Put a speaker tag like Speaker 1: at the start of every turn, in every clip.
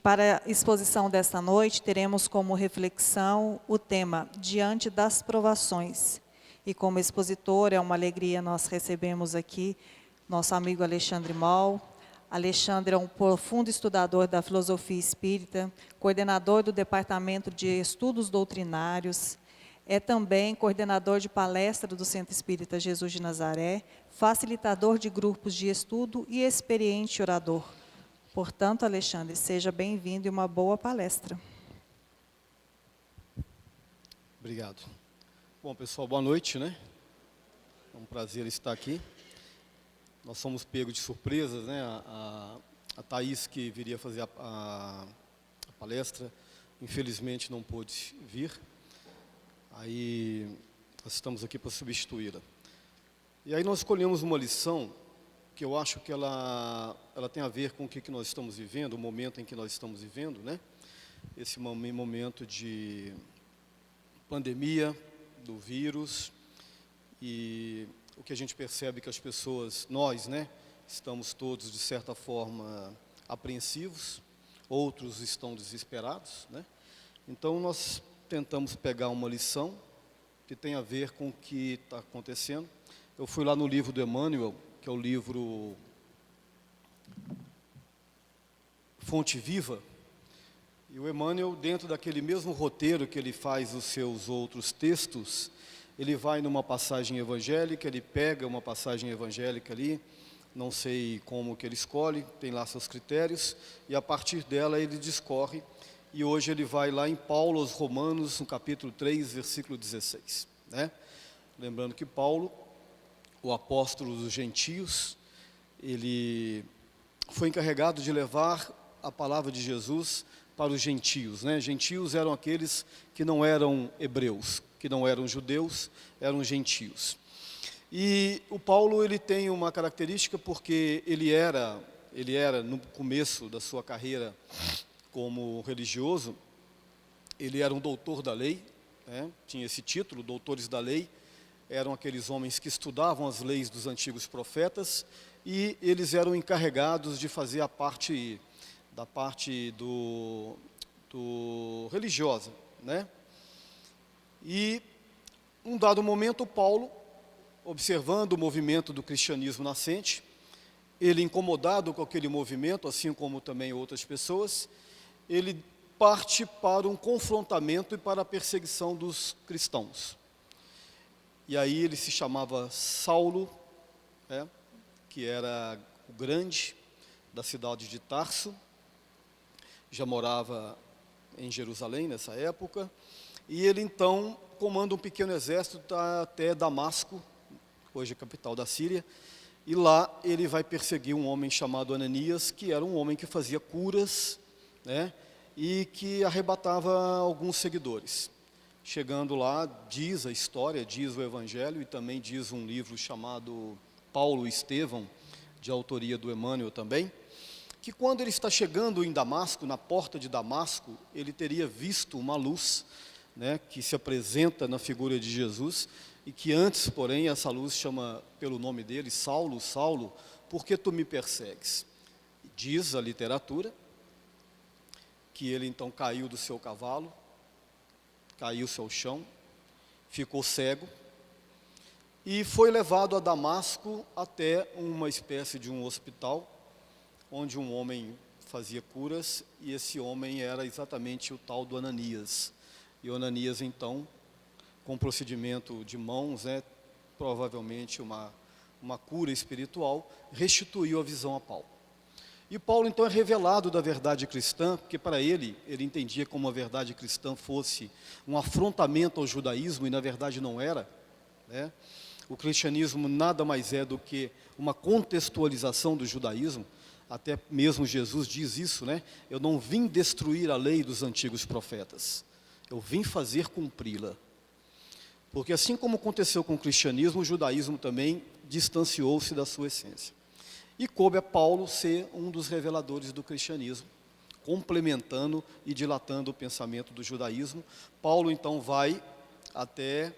Speaker 1: para a exposição desta noite, teremos como reflexão o tema Diante das Provações. E como expositor, é uma alegria nós recebemos aqui nosso amigo Alexandre Moll. Alexandre é um profundo estudador da filosofia espírita, coordenador do Departamento de Estudos Doutrinários, é também coordenador de palestra do Centro Espírita Jesus de Nazaré, facilitador de grupos de estudo e experiente orador. Portanto, Alexandre, seja bem-vindo e uma boa palestra.
Speaker 2: Obrigado. Bom, pessoal, boa noite, né? É um prazer estar aqui. Nós somos pegos de surpresas, né? A Thaís, que viria fazer a palestra, infelizmente não pôde vir. Aí, nós estamos aqui para substituí-la. E aí nós escolhemos uma lição que eu acho que ela tem a ver com o que nós estamos vivendo, o momento em que nós estamos vivendo, né? Esse momento de pandemia, do vírus, e o que a gente percebe que as pessoas, nós, né, estamos todos, de certa forma, apreensivos, outros estão desesperados, né? Então, nós tentamos pegar uma lição que tem a ver com o que está acontecendo. Eu fui lá no livro do Emmanuel, que é o livro Fonte Viva, e o Emmanuel, dentro daquele mesmo roteiro que ele faz os seus outros textos, ele vai numa passagem evangélica, ele pega uma passagem evangélica ali, não sei como que ele escolhe, tem lá seus critérios, e a partir dela ele discorre, e hoje ele vai lá em Paulo aos Romanos, no capítulo 3, versículo 16, né? Lembrando que Paulo, o apóstolo dos gentios, ele foi encarregado de levar a palavra de Jesus para os gentios, né? Gentios eram aqueles que não eram hebreus, que não eram judeus, eram gentios. E o Paulo, ele tem uma característica porque ele era no começo da sua carreira como religioso, ele era um doutor da lei, né? Tinha esse título, doutores da lei, eram aqueles homens que estudavam as leis dos antigos profetas e eles eram encarregados de fazer da parte do religiosa, né? E, num dado momento, Paulo, observando o movimento do cristianismo nascente, ele incomodado com aquele movimento, assim como também outras pessoas, ele parte para um confrontamento e para a perseguição dos cristãos. E aí ele se chamava Saulo, né, que era o grande da cidade de Tarso, já morava em Jerusalém nessa época, e ele então comanda um pequeno exército até Damasco, hoje a capital da Síria, e lá ele vai perseguir um homem chamado Ananias, que era um homem que fazia curas, né, e que arrebatava alguns seguidores. Chegando lá, diz a história, diz o Evangelho, e também diz um livro chamado Paulo e Estevão, de autoria do Emmanuel também, que quando ele está chegando em Damasco, na porta de Damasco, ele teria visto uma luz, né, que se apresenta na figura de Jesus, e que antes, porém, essa luz chama pelo nome dele, Saulo, Saulo, por que tu me persegues? Diz a literatura que ele então caiu do seu cavalo, caiu-se ao chão, ficou cego, e foi levado a Damasco até uma espécie de um hospital, onde um homem fazia curas, e esse homem era exatamente o tal do Ananias. E o Ananias, então, com procedimento de mãos, né, provavelmente uma cura espiritual, restituiu a visão a Paulo. E Paulo, então, é revelado da verdade cristã, porque para ele entendia como a verdade cristã fosse um afrontamento ao judaísmo, e na verdade não era, né? O cristianismo nada mais é do que uma contextualização do judaísmo, até mesmo Jesus diz isso, né? Eu não vim destruir a lei dos antigos profetas, eu vim fazer cumpri-la. Porque assim como aconteceu com o cristianismo, o judaísmo também distanciou-se da sua essência. E coube a Paulo ser um dos reveladores do cristianismo, complementando e dilatando o pensamento do judaísmo. Paulo então vai até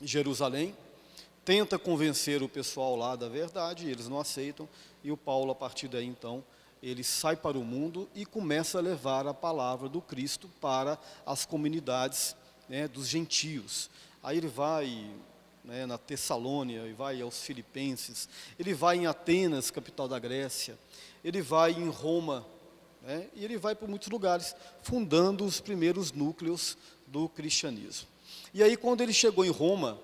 Speaker 2: Jerusalém, tenta convencer o pessoal lá da verdade, eles não aceitam, e o Paulo, a partir daí então, ele sai para o mundo e começa a levar a palavra do Cristo para as comunidades, né, dos gentios. Aí ele vai, né, na Tessalônia, e vai aos Filipenses, ele vai em Atenas, capital da Grécia, ele vai em Roma, né, e ele vai por muitos lugares, fundando os primeiros núcleos do cristianismo. E aí, quando ele chegou em Roma,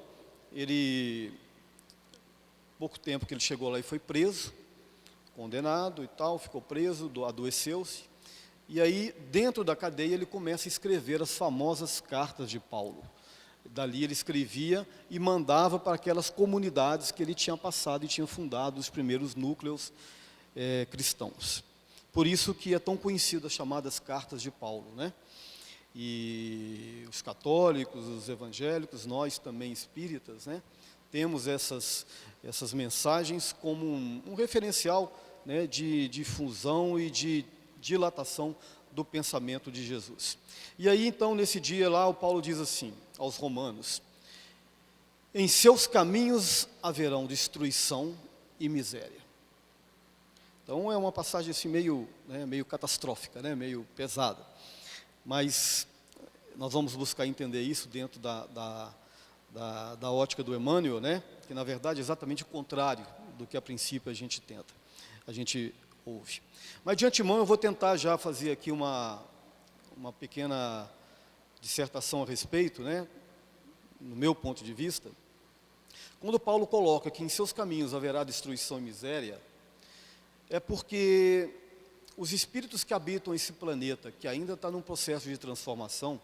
Speaker 2: pouco tempo que ele chegou lá e foi preso, condenado e tal, ficou preso, adoeceu-se. E aí, dentro da cadeia, ele começa a escrever as famosas cartas de Paulo. Dali ele escrevia e mandava para aquelas comunidades que ele tinha passado e tinha fundado os primeiros núcleos cristãos. Por isso que é tão conhecido as chamadas cartas de Paulo, né? E os católicos, os evangélicos, nós também espíritas, né, temos essas mensagens como um referencial, né, de difusão e de dilatação do pensamento de Jesus. E aí, então, nesse dia lá, o Paulo diz assim aos romanos: em seus caminhos haverão destruição e miséria. Então, é uma passagem assim meio catastrófica, né, meio pesada. Mas nós vamos buscar entender isso dentro da ótica do Emmanuel, né? Que na verdade é exatamente o contrário do que a princípio a gente ouve. Mas de antemão eu vou tentar já fazer aqui uma pequena dissertação a respeito, né? No meu ponto de vista, quando Paulo coloca que em seus caminhos haverá destruição e miséria, é porque os espíritos que habitam esse planeta, que ainda está num processo de transformação,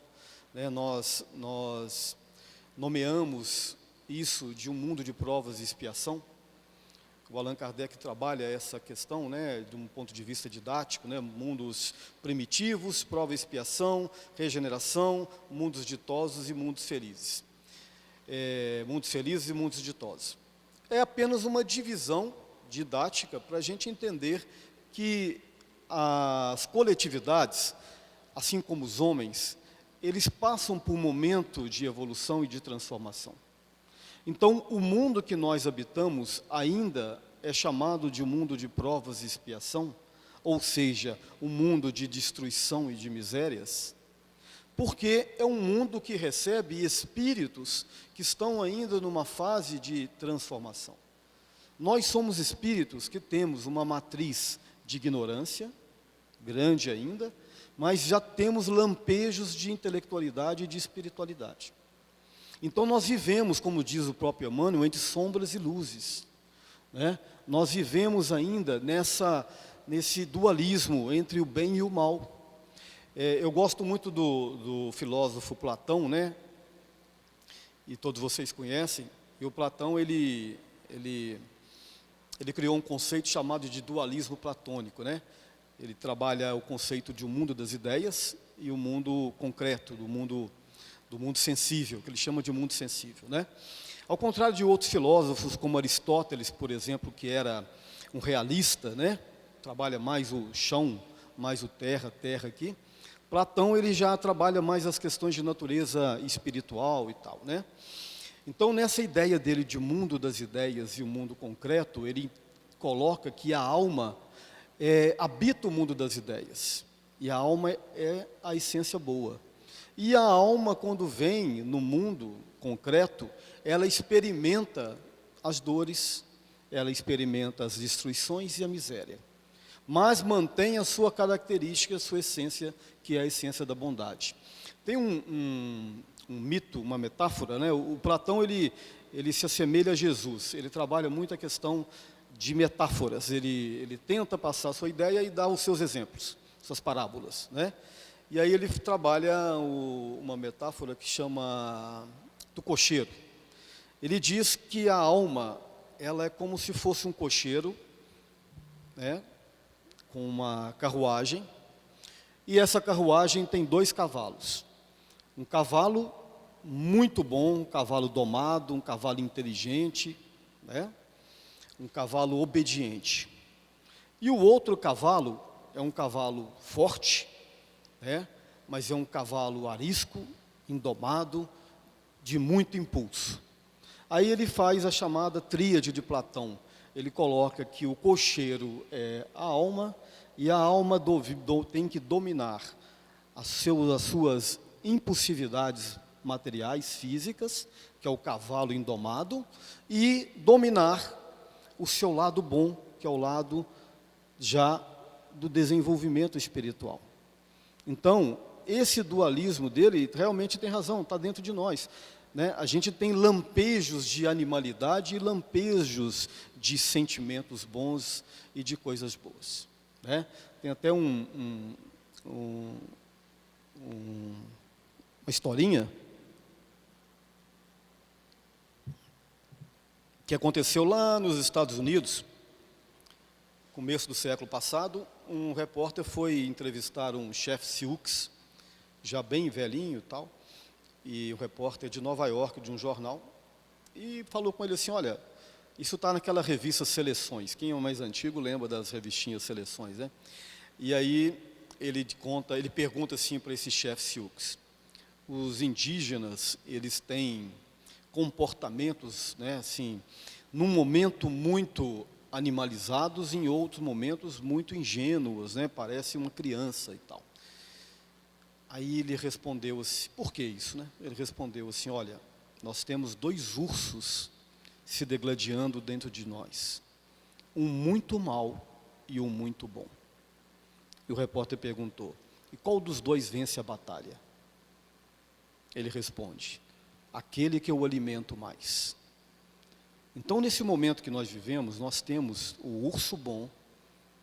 Speaker 2: né, nós nomeamos isso de um mundo de provas e expiação. O Allan Kardec trabalha essa questão, né, de um ponto de vista didático, né, mundos primitivos, prova e expiação, regeneração, mundos ditosos e mundos felizes. Mundos felizes e mundos ditosos. É apenas uma divisão didática para a gente entender que as coletividades, assim como os homens, eles passam por um momento de evolução e de transformação. Então, o mundo que nós habitamos ainda é chamado de um mundo de provas e expiação, ou seja, um mundo de destruição e de misérias, porque é um mundo que recebe espíritos que estão ainda numa fase de transformação. Nós somos espíritos que temos uma matriz de ignorância, grande ainda, mas já temos lampejos de intelectualidade e de espiritualidade. Então nós vivemos, como diz o próprio Emmanuel, entre sombras e luzes, né? Nós vivemos ainda nesse dualismo entre o bem e o mal. Eu gosto muito do filósofo Platão, né? E todos vocês conhecem. E o Platão, ele criou um conceito chamado de dualismo platônico, né? Ele trabalha o conceito de um mundo das ideias e o mundo concreto, do mundo sensível, que ele chama de mundo sensível, né? Ao contrário de outros filósofos, como Aristóteles, por exemplo, que era um realista, né? Trabalha mais o chão, mais o terra aqui. Platão, ele já trabalha mais as questões de natureza espiritual e tal, né? Então, nessa ideia dele de mundo das ideias e o mundo concreto, ele coloca que a alma habita o mundo das ideias, e a alma é a essência boa. E a alma, quando vem no mundo concreto, ela experimenta as dores, ela experimenta as destruições e a miséria, mas mantém a sua característica, a sua essência, que é a essência da bondade. Tem um mito, uma metáfora, né? O Platão, ele se assemelha a Jesus, ele trabalha muito a questão de metáforas, ele tenta passar a sua ideia e dá os seus exemplos, suas parábolas, né? E aí ele trabalha uma metáfora que chama do cocheiro. Ele diz que a alma, ela é como se fosse um cocheiro, né, com uma carruagem, e essa carruagem tem 2 cavalos. Um cavalo muito bom, um cavalo domado, um cavalo inteligente, né, um cavalo obediente. E o outro cavalo é um cavalo forte, né, mas é um cavalo arisco, indomado, de muito impulso. Aí ele faz a chamada tríade de Platão. Ele coloca que o cocheiro é a alma, E a alma tem que dominar as suas impulsividades materiais, físicas, que é o cavalo indomado, e dominar o seu lado bom, que é o lado já do desenvolvimento espiritual. Então, esse dualismo dele realmente tem razão, está dentro de nós, né? A gente tem lampejos de animalidade e lampejos de sentimentos bons e de coisas boas, né? Tem até uma historinha que aconteceu lá nos Estados Unidos, começo do século passado. Um repórter foi entrevistar um chefe Sioux, já bem velhinho e tal, e um repórter de Nova York, de um jornal, e falou com ele assim: olha, isso está naquela revista Seleções, quem é o mais antigo lembra das revistinhas Seleções, né? E aí ele pergunta assim para esse chefe Sioux: os indígenas, eles têm comportamentos, né, assim, num momento muito animalizados, em outros momentos muito ingênuos, né, parece uma criança e tal. Aí ele respondeu assim: por que isso, né? Ele respondeu assim: olha, nós temos 2 ursos se degladiando dentro de nós, um muito mau e um muito bom. E o repórter perguntou: e qual dos 2 vence a batalha? Ele responde: aquele que eu alimento mais. Então, nesse momento que nós vivemos, nós temos o urso bom,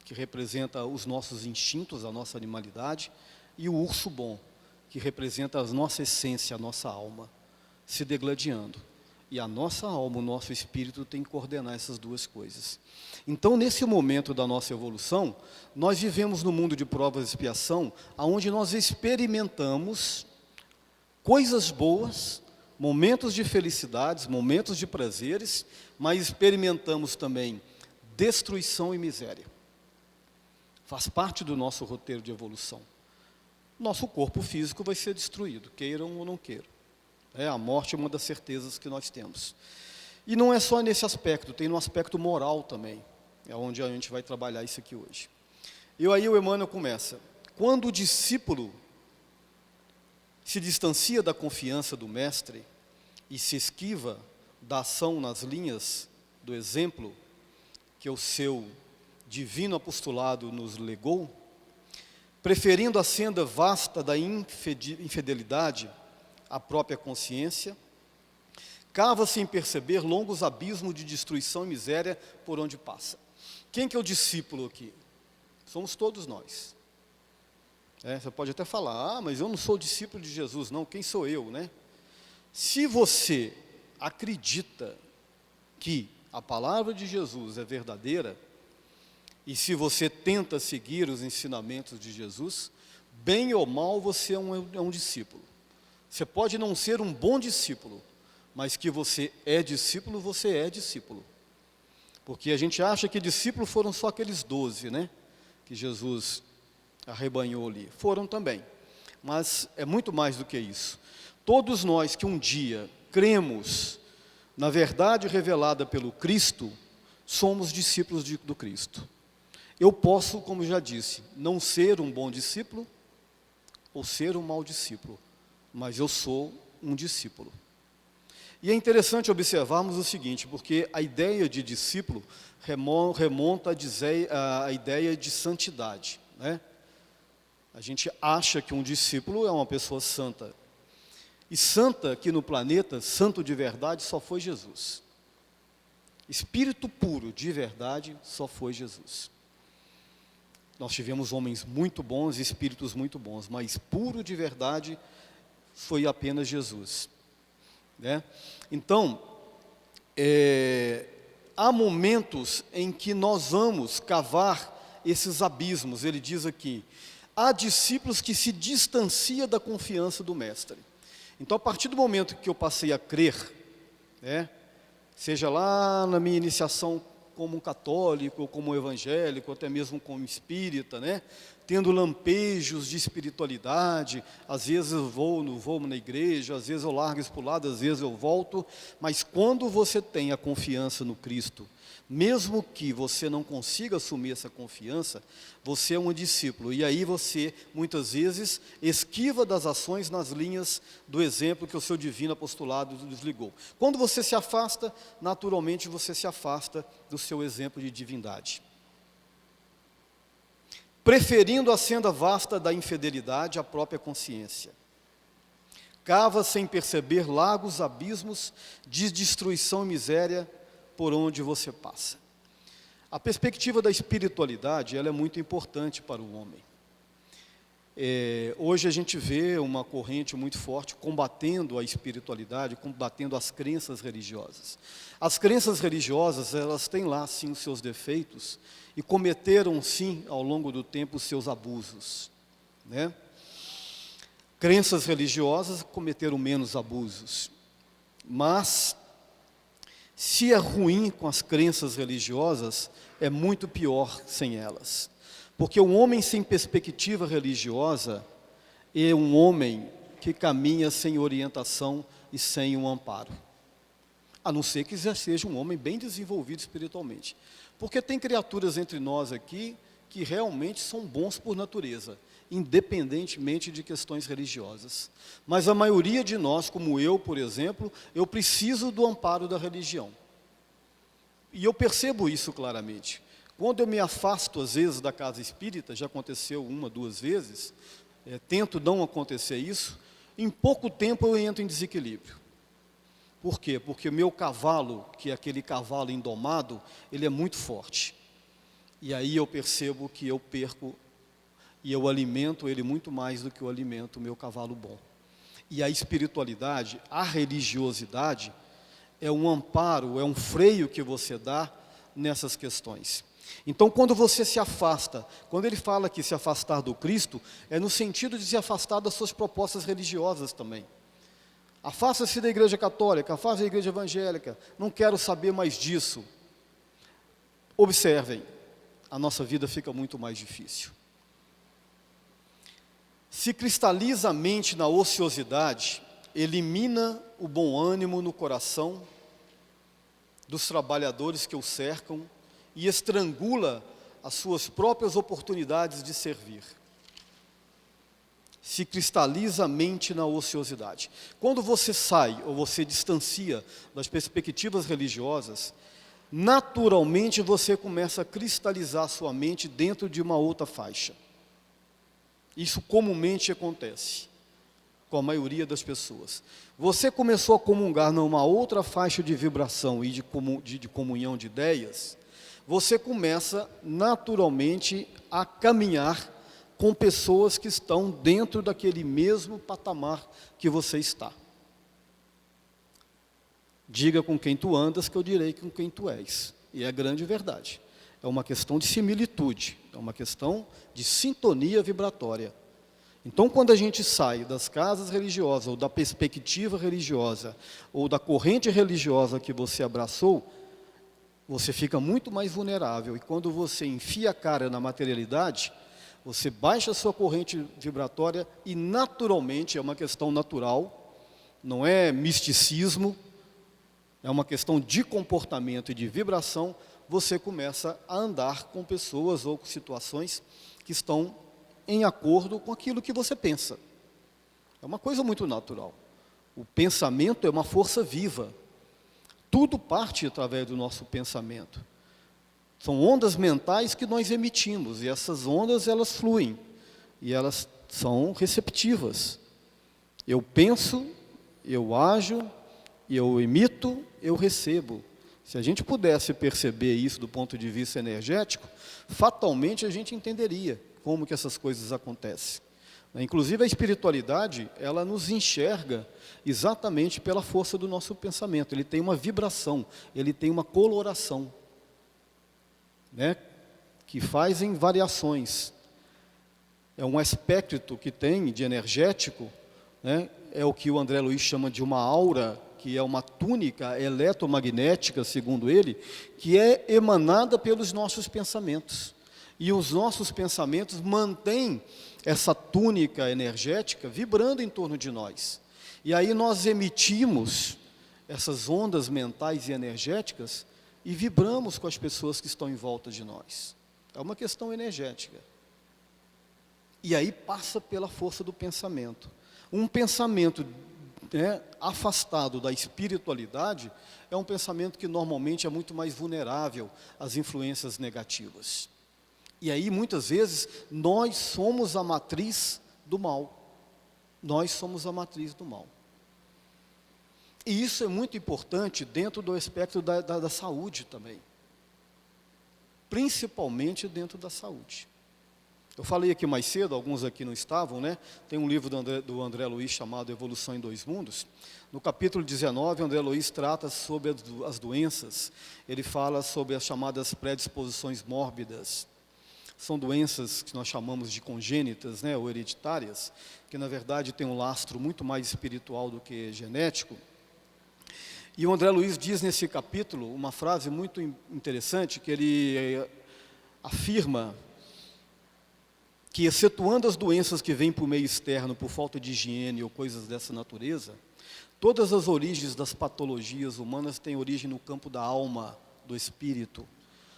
Speaker 2: que representa os nossos instintos, a nossa animalidade, e o urso bom, que representa a nossa essência, a nossa alma, se degladiando. E a nossa alma, o nosso espírito tem que coordenar essas 2 coisas. Então, nesse momento da nossa evolução, nós vivemos no mundo de provas e expiação, onde nós experimentamos coisas boas, momentos de felicidades, momentos de prazeres, mas experimentamos também destruição e miséria. Faz parte do nosso roteiro de evolução. Nosso corpo físico vai ser destruído, queiram ou não queiram. A morte é uma das certezas que nós temos. E não é só nesse aspecto, tem no aspecto moral também, é onde a gente vai trabalhar isso aqui hoje. E aí o Emmanuel começa: quando o discípulo se distancia da confiança do mestre e se esquiva da ação nas linhas do exemplo que o seu divino apostolado nos legou, preferindo a senda vasta da infidelidade à própria consciência, cava sem perceber longos abismos de destruição e miséria por onde passa. Quem que é o discípulo aqui? Somos todos nós. Você pode até falar: mas eu não sou discípulo de Jesus. Não, quem sou eu, né? Se você acredita que a palavra de Jesus é verdadeira, e se você tenta seguir os ensinamentos de Jesus, bem ou mal você é um discípulo. Você pode não ser um bom discípulo, mas que você é discípulo, você é discípulo. Porque a gente acha que discípulos foram só aqueles 12, né? Que Jesus arrebanhou ali. Foram também, mas é muito mais do que isso. Todos nós que um dia cremos na verdade revelada pelo Cristo, somos discípulos do Cristo. Eu posso, como já disse, não ser um bom discípulo ou ser um mau discípulo, mas eu sou um discípulo. E é interessante observarmos o seguinte, porque a ideia de discípulo remonta à ideia de santidade, né? A gente acha que um discípulo é uma pessoa santa. E santa aqui no planeta, santo de verdade, só foi Jesus. Espírito puro de verdade, só foi Jesus. Nós tivemos homens muito bons, espíritos muito bons, mas puro de verdade foi apenas Jesus, né? Então, há momentos em que nós vamos cavar esses abismos. Ele diz aqui: há discípulos que se distanciam da confiança do mestre. Então, a partir do momento que eu passei a crer, né, seja lá na minha iniciação como um católico, ou como um evangélico, ou até mesmo como espírita, né, tendo lampejos de espiritualidade, às vezes eu vou na igreja, às vezes eu largo isso para o lado, às vezes eu volto, mas quando você tem a confiança no Cristo, Mesmo que você não consiga assumir essa confiança, você é um discípulo. E aí você, muitas vezes, esquiva das ações nas linhas do exemplo que o seu divino apostolado nos ligou. Quando você se afasta, naturalmente você se afasta do seu exemplo de divindade. Preferindo a senda vasta da infidelidade à própria consciência. Cava sem perceber lagos, abismos de destruição e miséria por onde você passa. A perspectiva da espiritualidade, ela é muito importante para o homem. Hoje a gente vê uma corrente muito forte combatendo a espiritualidade, combatendo as crenças religiosas. As crenças religiosas, elas têm lá sim os seus defeitos e cometeram sim ao longo do tempo os seus abusos, né? Crenças religiosas cometeram menos abusos, mas se é ruim com as crenças religiosas, é muito pior sem elas. Porque um homem sem perspectiva religiosa é um homem que caminha sem orientação e sem um amparo. A não ser que já seja um homem bem desenvolvido espiritualmente. Porque tem criaturas entre nós aqui que realmente são bons por natureza, independentemente de questões religiosas. Mas a maioria de nós, como eu, por exemplo, eu preciso do amparo da religião. E eu percebo isso claramente. Quando eu me afasto, às vezes, da casa espírita, já aconteceu 1, 2 vezes, tento não acontecer isso, em pouco tempo eu entro em desequilíbrio. Por quê? Porque o meu cavalo, que é aquele cavalo indomado, ele é muito forte. E aí eu percebo que eu perco e eu alimento ele muito mais do que eu alimento o meu cavalo bom. E a espiritualidade, a religiosidade, é um amparo, é um freio que você dá nessas questões. Então, quando você se afasta, quando ele fala que se afastar do Cristo, é no sentido de se afastar das suas propostas religiosas também. Afasta-se da igreja católica, afasta da igreja evangélica, não quero saber mais disso. Observem, a nossa vida fica muito mais difícil. Se cristaliza a mente na ociosidade, elimina o bom ânimo no coração dos trabalhadores que o cercam e estrangula as suas próprias oportunidades de servir. Se cristaliza a mente na ociosidade. Quando você sai ou você distancia das perspectivas religiosas, naturalmente você começa a cristalizar a sua mente dentro de uma outra faixa. Isso comumente acontece com a maioria das pessoas. Você começou a comungar numa outra faixa de vibração e de comunhão de ideias, você começa naturalmente a caminhar com pessoas que estão dentro daquele mesmo patamar que você está. Diga com quem tu andas, que eu direi com quem tu és. E é grande verdade. É uma questão de similitude, é uma questão de sintonia vibratória. Então, quando a gente sai das casas religiosas, ou da perspectiva religiosa, ou da corrente religiosa que você abraçou, você fica muito mais vulnerável. E quando você enfia a cara na materialidade, você baixa a sua corrente vibratória e naturalmente, é uma questão natural, não é misticismo, é uma questão de comportamento e de vibração, você começa a andar com pessoas ou com situações que estão em acordo com aquilo que você pensa. É uma coisa muito natural. O pensamento é uma força viva. Tudo parte através do nosso pensamento. São ondas mentais que nós emitimos, e essas ondas, elas fluem, e elas são receptivas. Eu penso, eu ajo, eu emito, eu recebo. Se a gente pudesse perceber isso do ponto de vista energético, fatalmente a gente entenderia como que essas coisas acontecem. Inclusive a espiritualidade, ela nos enxerga exatamente pela força do nosso pensamento. Ele tem uma vibração, ele tem uma coloração, né, que fazem variações. É um espectro que tem de energético, né, é o que o André Luiz chama de uma aura, que é uma túnica eletromagnética, segundo ele, que é emanada pelos nossos pensamentos. E os nossos pensamentos mantêm essa túnica energética vibrando em torno de nós. E aí nós emitimos essas ondas mentais e energéticas, e vibramos com as pessoas que estão em volta de nós. É uma questão energética. E aí passa pela força do pensamento. Um pensamento afastado da espiritualidade é um pensamento que normalmente é muito mais vulnerável às influências negativas. E aí, muitas vezes, nós somos a matriz do mal. Nós somos a matriz do mal. E isso é muito importante dentro do aspecto da saúde também. Principalmente dentro da saúde. Eu falei aqui mais cedo, alguns aqui não estavam, né? Tem um livro do André Luiz chamado Evolução em Dois Mundos. No capítulo 19, André Luiz trata sobre as doenças. Ele fala sobre as chamadas predisposições mórbidas. São doenças que nós chamamos de congênitas, né, ou hereditárias, que na verdade tem um lastro muito mais espiritual do que genético. E o André Luiz diz nesse capítulo uma frase muito interessante, que ele afirma que, excetuando as doenças que vêm por meio externo, por falta de higiene ou coisas dessa natureza, todas as origens das patologias humanas têm origem no campo da alma, do espírito.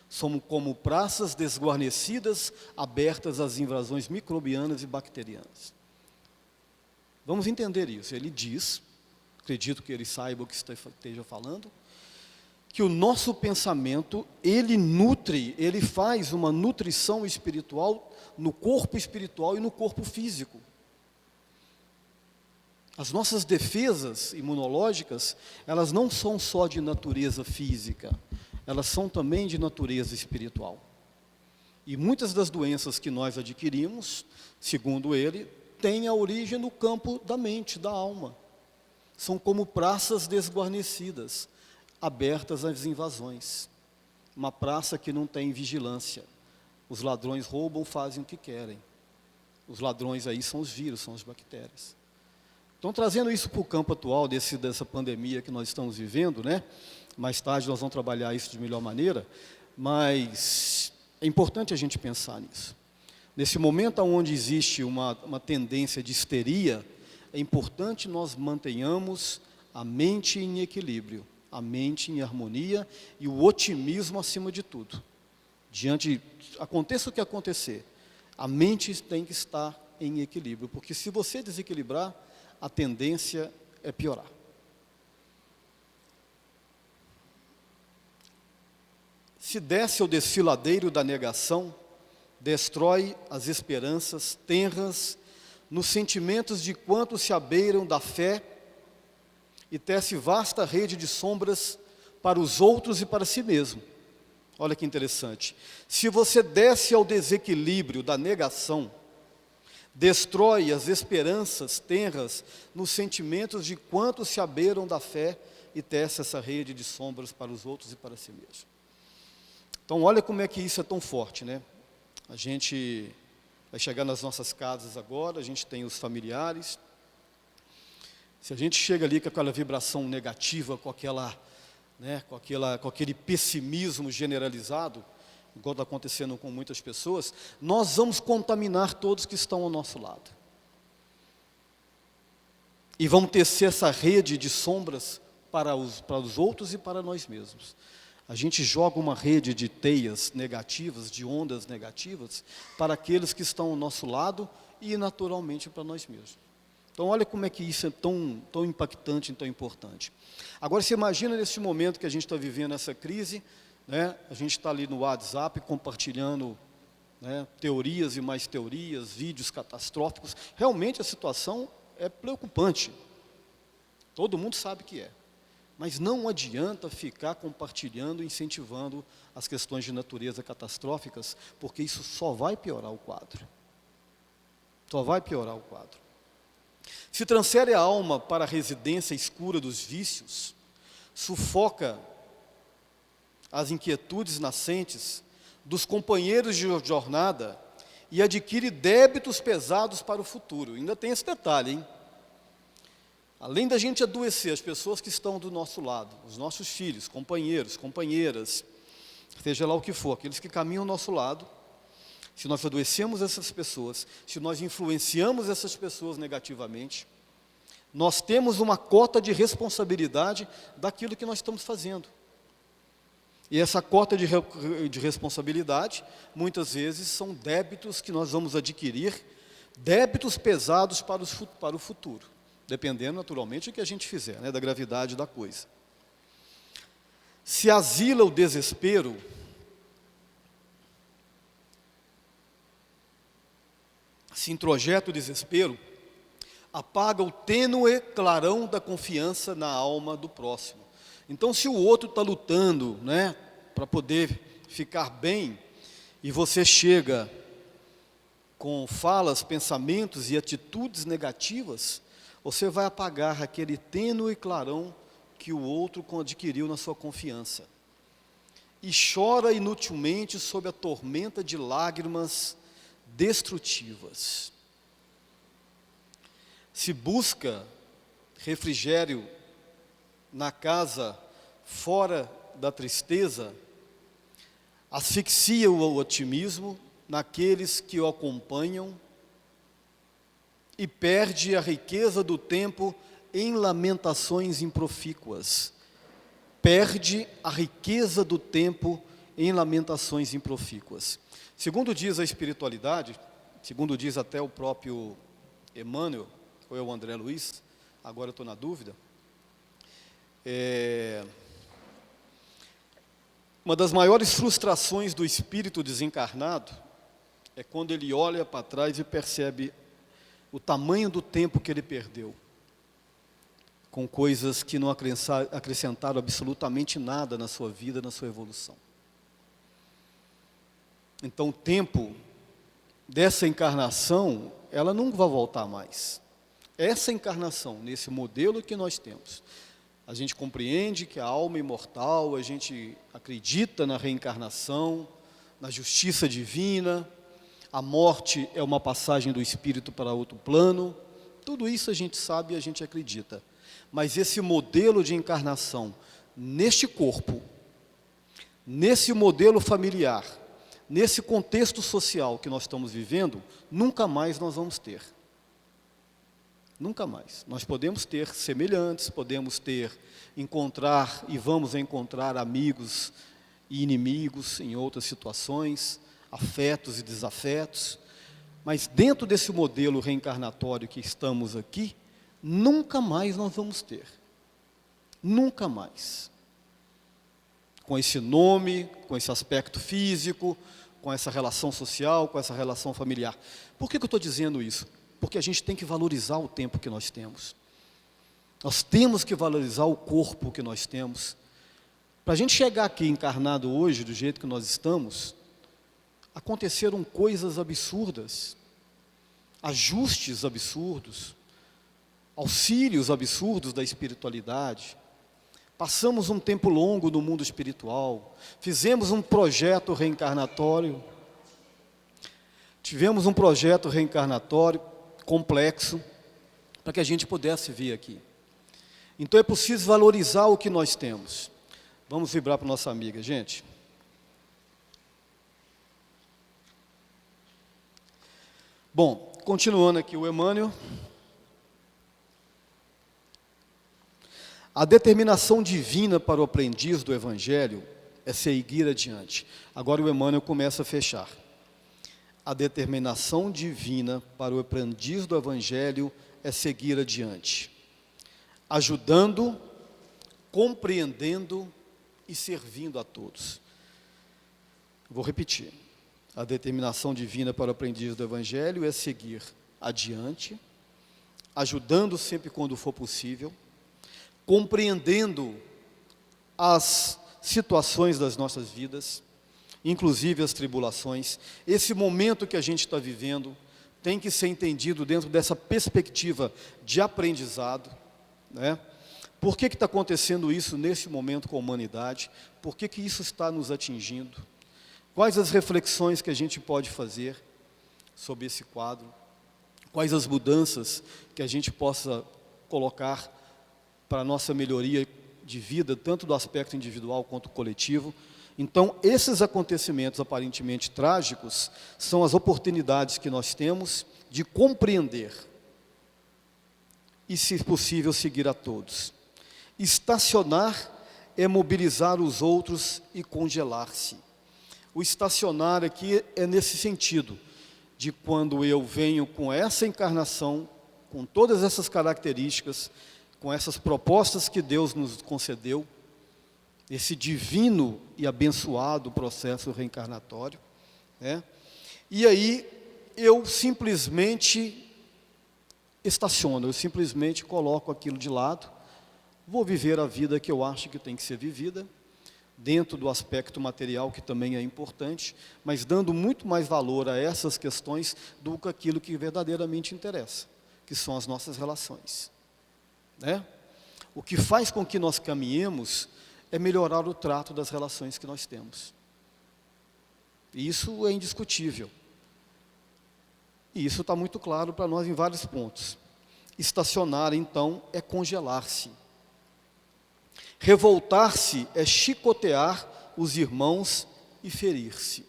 Speaker 2: Somos como praças desguarnecidas, abertas às invasões microbianas e bacterianas. Vamos entender isso. Ele diz, acredito que ele saiba o que esteja falando, que o nosso pensamento, ele nutre, ele faz uma nutrição espiritual no corpo espiritual e no corpo físico. As nossas defesas imunológicas, elas não são só de natureza física, elas são também de natureza espiritual. E muitas das doenças que nós adquirimos, segundo ele, têm a origem no campo da mente, da alma. São como praças desguarnecidas, abertas às invasões. Uma praça que não tem vigilância. Os ladrões roubam, fazem o que querem. Os ladrões aí são os vírus, são as bactérias. Então, trazendo isso para o campo atual dessa pandemia que nós estamos vivendo, né? Mais tarde nós vamos trabalhar isso de melhor maneira, mas é importante a gente pensar nisso. Nesse momento onde existe uma tendência de histeria, é importante nós mantenhamos a mente em equilíbrio, a mente em harmonia e o otimismo acima de tudo. Aconteça o que acontecer, a mente tem que estar em equilíbrio, porque se você desequilibrar, a tendência é piorar. Se desce ao desfiladeiro da negação, destrói as esperanças tenras nos sentimentos de quantos se abeiram da fé e tece vasta rede de sombras para os outros e para si mesmo. Olha que interessante. Se você desce ao desequilíbrio da negação, destrói as esperanças tenras nos sentimentos de quantos se abeiram da fé e tece essa rede de sombras para os outros e para si mesmo. Então, olha como é que isso é tão forte, né? A gente vai chegar nas nossas casas agora, a gente tem os familiares. Se a gente chega ali com aquela vibração negativa, com aquele pessimismo generalizado, igual está acontecendo com muitas pessoas, nós vamos contaminar todos que estão ao nosso lado. E vamos tecer essa rede de sombras para os outros e para nós mesmos. A gente joga uma rede de teias negativas, de ondas negativas, para aqueles que estão ao nosso lado e naturalmente para nós mesmos. Então olha como é que isso é tão impactante e tão importante. Agora você imagina nesse momento que a gente está vivendo essa crise, né? A gente está ali no WhatsApp compartilhando, né, teorias e mais teorias, vídeos catastróficos. Realmente a situação é preocupante. Todo mundo sabe que é. Mas não adianta ficar compartilhando, incentivando as questões de natureza catastróficas, porque isso só vai piorar o quadro. Só vai piorar o quadro. Se transfere a alma para a residência escura dos vícios, sufoca as inquietudes nascentes dos companheiros de jornada e adquire débitos pesados para o futuro. Ainda tem esse detalhe, hein? Além da gente adoecer as pessoas que estão do nosso lado, os nossos filhos, companheiros, companheiras, seja lá o que for, aqueles que caminham ao nosso lado, se nós adoecemos essas pessoas, se nós influenciamos essas pessoas negativamente, nós temos uma cota de responsabilidade daquilo que nós estamos fazendo. E essa cota de responsabilidade, muitas vezes, são débitos que nós vamos adquirir, débitos pesados para o futuro, dependendo, naturalmente, do que a gente fizer, né, da gravidade da coisa. Se asila o desespero, se introjeta o desespero, apaga o tênue clarão da confiança na alma do próximo. Então, se o outro está lutando, né, para poder ficar bem, e você chega com falas, pensamentos e atitudes negativas, você vai apagar aquele tênue clarão que o outro adquiriu na sua confiança. E chora inutilmente sob a tormenta de lágrimas destrutivas. Se busca refrigério na casa fora da tristeza, asfixia o otimismo naqueles que o acompanham e perde a riqueza do tempo em lamentações improfícuas. Perde a riqueza do tempo em lamentações improfícuas. Segundo diz a espiritualidade, segundo diz até o próprio Emmanuel, ou é o André Luiz, agora eu estou na dúvida, uma das maiores frustrações do espírito desencarnado é quando ele olha para trás e percebe o tamanho do tempo que ele perdeu, com coisas que não acrescentaram absolutamente nada na sua vida, na sua evolução. Então o tempo dessa encarnação, ela não vai voltar mais. Essa encarnação, nesse modelo que nós temos, a gente compreende que a alma é imortal, a gente acredita na reencarnação, na justiça divina, a morte é uma passagem do espírito para outro plano, tudo isso a gente sabe e a gente acredita. Mas esse modelo de encarnação, neste corpo, nesse modelo familiar, nesse contexto social que nós estamos vivendo, nunca mais nós vamos ter. Nunca mais. Nós podemos ter semelhantes, podemos encontrar e vamos encontrar amigos e inimigos em outras situações, afetos e desafetos, mas dentro desse modelo reencarnatório que estamos aqui, nunca mais nós vamos ter. Nunca mais. Com esse nome, com esse aspecto físico, com essa relação social, com essa relação familiar. Por que eu estou dizendo isso? Porque a gente tem que valorizar o tempo que nós temos. Nós temos que valorizar o corpo que nós temos. Para a gente chegar aqui encarnado hoje, do jeito que nós estamos, aconteceram coisas absurdas, ajustes absurdos, auxílios absurdos da espiritualidade. Passamos um tempo longo no mundo espiritual, fizemos um projeto reencarnatório, tivemos um projeto reencarnatório complexo, para que a gente pudesse vir aqui. Então é preciso valorizar o que nós temos. Vamos vibrar para a nossa amiga, gente. Bom, continuando aqui o Emmanuel. A determinação divina para o aprendiz do Evangelho é seguir adiante. Agora o Emmanuel começa a fechar. A determinação divina para o aprendiz do Evangelho é seguir adiante, ajudando, compreendendo e servindo a todos. Vou repetir. A determinação divina para o aprendiz do Evangelho é seguir adiante, ajudando sempre quando for possível, compreendendo as situações das nossas vidas, inclusive as tribulações. Esse momento que a gente está vivendo tem que ser entendido dentro dessa perspectiva de aprendizado, né? Por que está acontecendo isso nesse momento com a humanidade? Por que isso está nos atingindo? Quais as reflexões que a gente pode fazer sobre esse quadro? Quais as mudanças que a gente possa colocar para a nossa melhoria de vida, tanto do aspecto individual quanto coletivo? Então, esses acontecimentos aparentemente trágicos são as oportunidades que nós temos de compreender e, se possível, seguir a todos. Estacionar é mobilizar os outros e congelar-se. O estacionar aqui é nesse sentido, de quando eu venho com essa encarnação, com todas essas características, com essas propostas que Deus nos concedeu, esse divino e abençoado processo reencarnatório, né? E aí eu simplesmente estaciono, eu simplesmente coloco aquilo de lado, vou viver a vida que eu acho que tem que ser vivida, dentro do aspecto material, que também é importante, mas dando muito mais valor a essas questões do que aquilo que verdadeiramente interessa, que são as nossas relações, né? O que faz com que nós caminhemos é melhorar o trato das relações que nós temos. E isso é indiscutível. E isso está muito claro para nós em vários pontos. Estacionar, então, é congelar-se. Revoltar-se é chicotear os irmãos e ferir-se.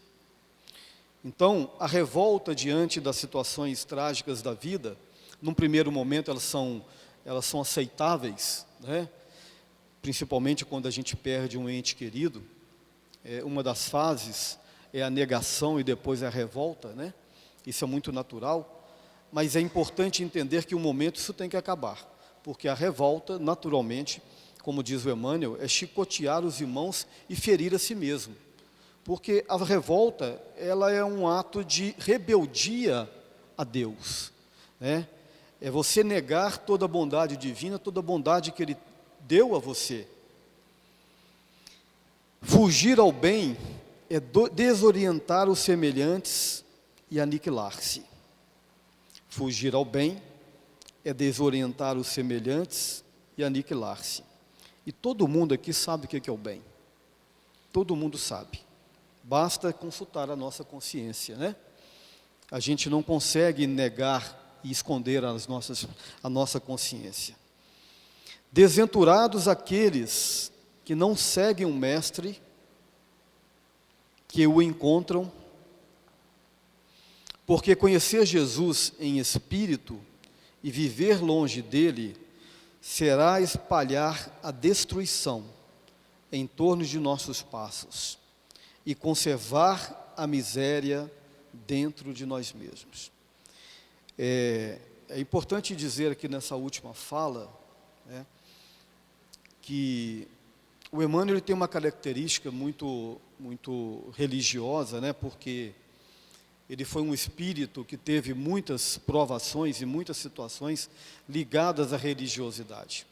Speaker 2: Então, a revolta diante das situações trágicas da vida, num primeiro momento elas são aceitáveis, né? Principalmente quando a gente perde um ente querido. Uma das fases é a negação e depois é a revolta, né? Isso é muito natural, mas é importante entender que um momento isso tem que acabar, porque a revolta, naturalmente, como diz o Emmanuel, é chicotear os irmãos e ferir a si mesmo, porque a revolta, ela é um ato de rebeldia a Deus, né? É você negar toda a bondade divina, toda a bondade que Ele deu a você. Fugir ao bem é desorientar os semelhantes e aniquilar-se. Fugir ao bem é desorientar os semelhantes e aniquilar-se. E todo mundo aqui sabe o que é o bem. Todo mundo sabe. Basta consultar a nossa consciência, né? A gente não consegue negar e esconder a nossa consciência. Desventurados aqueles que não seguem o mestre, que o encontram, porque conhecer Jesus em espírito e viver longe dele será espalhar a destruição em torno de nossos passos e conservar a miséria dentro de nós mesmos. É importante dizer aqui nessa última fala, né, que o Emmanuel ele tem uma característica muito religiosa, né, porque ele foi um espírito que teve muitas provações e muitas situações ligadas à religiosidade.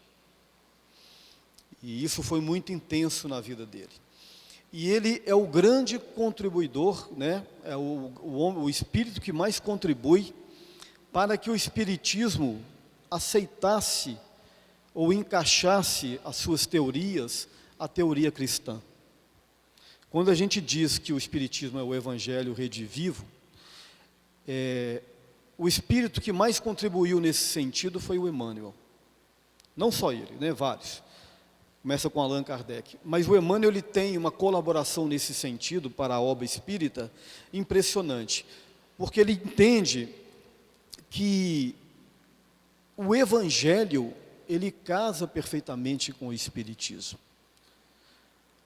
Speaker 2: E isso foi muito intenso na vida dele. E ele é o grande contribuidor, né, é o espírito que mais contribui para que o espiritismo aceitasse ou encaixasse as suas teorias à teoria cristã. Quando a gente diz que o espiritismo é o evangelho redivivo, o espírito que mais contribuiu nesse sentido foi o Emmanuel. Não só ele, né, vários. Começa com Allan Kardec. Mas o Emmanuel ele tem uma colaboração nesse sentido para a obra espírita impressionante, porque ele entende que o evangelho ele casa perfeitamente com o espiritismo.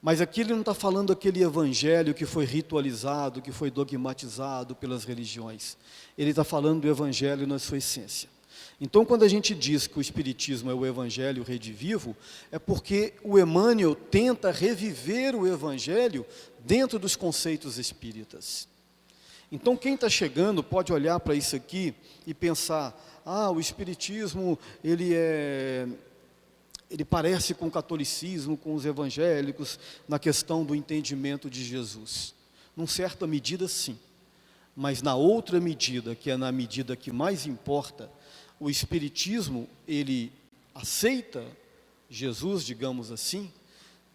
Speaker 2: Mas aqui ele não está falando aquele evangelho que foi ritualizado, que foi dogmatizado pelas religiões. Ele está falando do evangelho na sua essência. Então, quando a gente diz que o espiritismo é o evangelho redivivo, é porque o Emmanuel tenta reviver o evangelho dentro dos conceitos espíritas. Então, quem está chegando pode olhar para isso aqui e pensar, o espiritismo, ele parece com o catolicismo, com os evangélicos, na questão do entendimento de Jesus. Numa certa medida, sim. Mas na outra medida, que é na medida que mais importa, o espiritismo, ele aceita Jesus, digamos assim,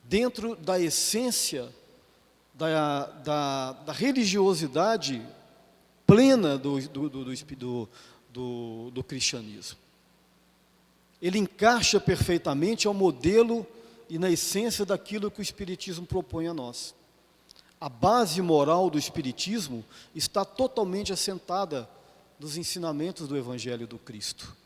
Speaker 2: dentro da essência da religiosidade plena do cristianismo. Ele encaixa perfeitamente ao modelo e na essência daquilo que o espiritismo propõe a nós. A base moral do espiritismo está totalmente assentada nos ensinamentos do Evangelho do Cristo.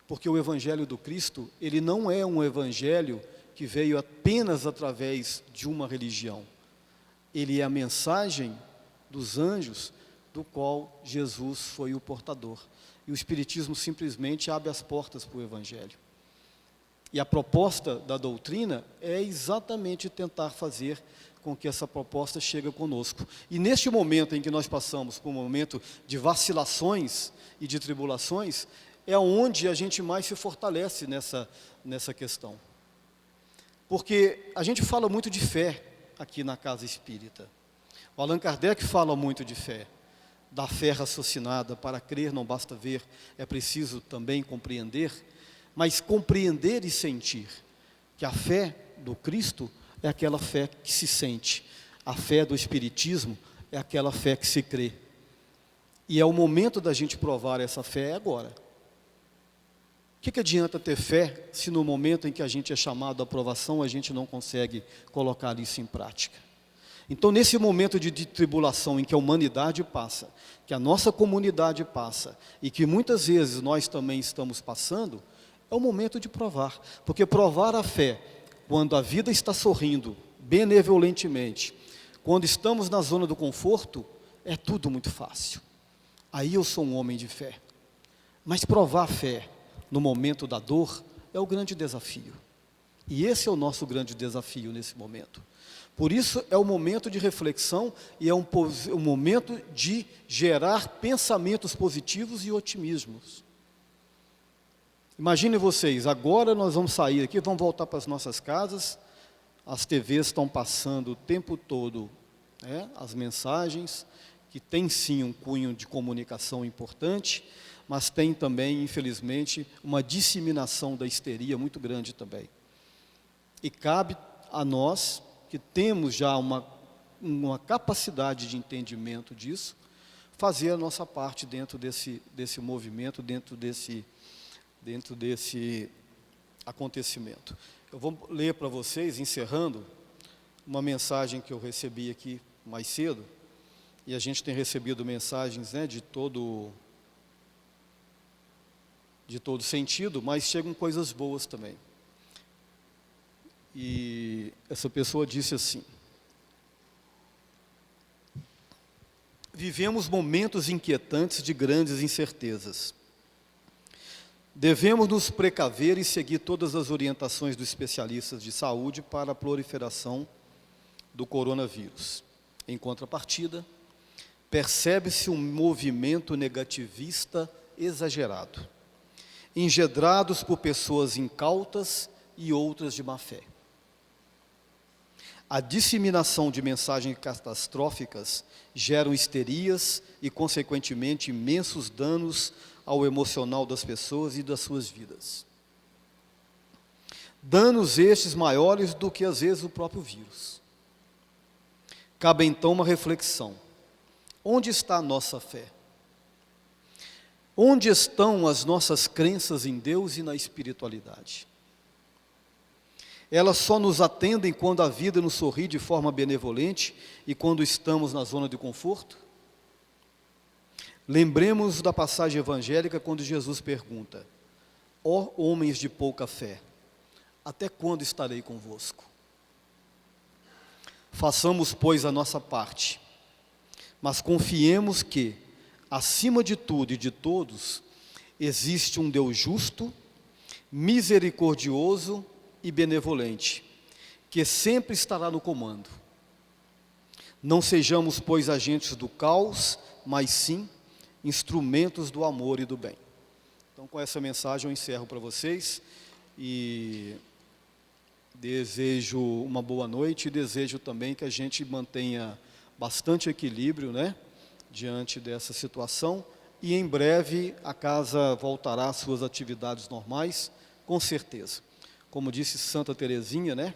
Speaker 2: Porque o Evangelho do Cristo, ele não é um evangelho que veio apenas através de uma religião. Ele é a mensagem dos anjos, do qual Jesus foi o portador. E o Espiritismo simplesmente abre as portas para o Evangelho. E a proposta da doutrina é exatamente tentar fazer com que essa proposta chegue conosco. E neste momento em que nós passamos por um momento de vacilações e de tribulações, é onde a gente mais se fortalece nessa questão. Porque a gente fala muito de fé aqui na Casa Espírita. O Allan Kardec fala muito de fé, da fé raciocinada. Para crer não basta ver, é preciso também compreender, mas compreender e sentir que a fé do Cristo é aquela fé que se sente, a fé do Espiritismo é aquela fé que se crê. E é o momento da gente provar essa fé agora. O que adianta ter fé se no momento em que a gente é chamado à aprovação a gente não consegue colocar isso em prática? Então, nesse momento de tribulação em que a humanidade passa, que a nossa comunidade passa e que muitas vezes nós também estamos passando, é o momento de provar. Porque provar a fé, quando a vida está sorrindo benevolentemente, quando estamos na zona do conforto, é tudo muito fácil. Aí eu sou um homem de fé. Mas provar a fé no momento da dor é o grande desafio. E esse é o nosso grande desafio nesse momento. Por isso é o momento de reflexão e é um momento de gerar pensamentos positivos e otimismos. Imaginem vocês, agora nós vamos sair aqui, vamos voltar para as nossas casas, as TVs estão passando o tempo todo, as mensagens, que tem sim um cunho de comunicação importante, mas tem também, infelizmente, uma disseminação da histeria muito grande também. E cabe a nós, que temos já uma capacidade de entendimento disso, fazer a nossa parte dentro desse movimento, dentro desse acontecimento. Eu vou ler para vocês, encerrando, uma mensagem que eu recebi aqui mais cedo, e a gente tem recebido mensagens de todo sentido, mas chegam coisas boas também. E essa pessoa disse assim: vivemos momentos inquietantes de grandes incertezas. Devemos nos precaver e seguir todas as orientações dos especialistas de saúde para a proliferação do coronavírus. Em contrapartida, percebe-se um movimento negativista exagerado, engendrados por pessoas incautas e outras de má fé. A disseminação de mensagens catastróficas geram histerias e, consequentemente, imensos danos ao emocional das pessoas e das suas vidas. Danos estes maiores do que, às vezes, o próprio vírus. Cabe, então, uma reflexão. Onde está a nossa fé? Onde estão as nossas crenças em Deus e na espiritualidade? Elas só nos atendem quando a vida nos sorri de forma benevolente e quando estamos na zona de conforto? Lembremos da passagem evangélica quando Jesus pergunta: ó homens de pouca fé, até quando estarei convosco? Façamos, pois, a nossa parte, mas confiemos que, acima de tudo e de todos, existe um Deus justo, misericordioso e benevolente, que sempre estará no comando. Não sejamos, pois, agentes do caos, mas sim instrumentos do amor e do bem. Então, com essa mensagem eu encerro para vocês e desejo uma boa noite e desejo também que a gente mantenha bastante equilíbrio, diante dessa situação, e em breve a casa voltará às suas atividades normais, com certeza. Como disse Santa Teresinha,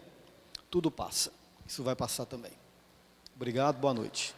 Speaker 2: tudo passa. Isso vai passar também. Obrigado, boa noite.